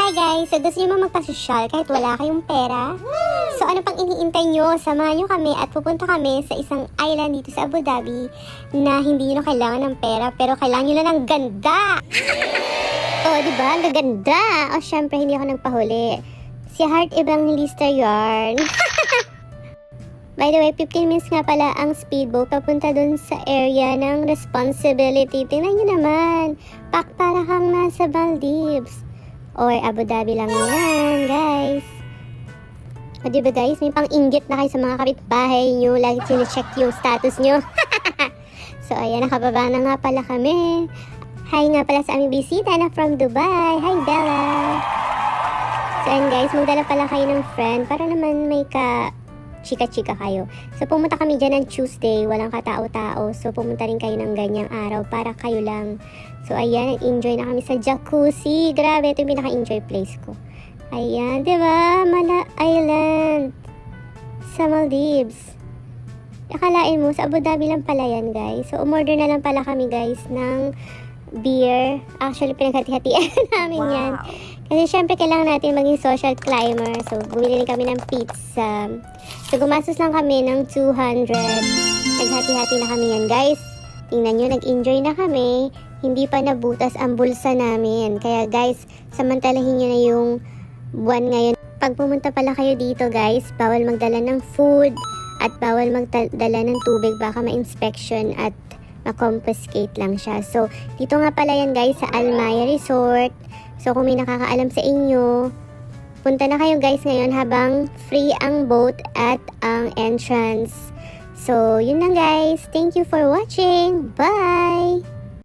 Hi guys! So gusto nyo magpasosyal kahit wala kayong pera? So ano pang iniintay nyo? Samahan nyo kami at pupunta kami sa isang island dito sa Abu Dhabi na hindi nyo na kailangan ng pera pero kailangan nyo lang ng ganda! Oh, diba? Ang gaganda! O syempre hindi ako nagpahuli. Si Heart Evangelista yarn. By the way, 15 minutes nga pala ang speedboat papunta dun sa area ng responsibility. Tingnan nyo naman. Para kang nasa Maldives. Or Abu Dhabi lang yan, guys. O diba guys, may pang-inggit na kayo sa mga kapitbahay nyo. Lagi sinicheck yung status nyo. So ayan, nakababa na nga pala kami. Hi nga pala sa aming bisita na from Dubai. Hi Bella. So ayan guys, magdala pala kayo ng friend para naman may chika-chika kayo. So pumunta kami dyan ng Tuesday, walang katao-tao. So pumunta rin kayo ng ganyang araw para kayo lang. So ayan, enjoy na kami sa jacuzzi. Grabe, ito yung pinaka-enjoy place ko. Ayan, diba? Mala Island sa Maldives. Akalain mo, sa Abu Dhabi lang pala yan guys. So umorder na lang pala kami guys ng beer. Actually, pinaghati-hatian namin yan. Kasi syempre kailangan natin maging social climber. So bumili rin kami ng pizza. So gumastos lang kami ng 200. Naghati-hati na kami yan guys. Tingnan nyo, nag-enjoy na kami. Hindi pa nabutas ang bulsa namin. Kaya guys, samantalahin nyo na yung buwan ngayon. Pag pumunta pala kayo dito guys, bawal magdala ng food at bawal magdala ng tubig. Baka ma-inspection at ma-confiscate lang siya. So, dito nga pala yan guys sa Almaya Resort. So, kung may nakakaalam sa inyo, punta na kayo guys ngayon habang free ang boat at ang entrance. So, yun lang guys. Thank you for watching. Bye!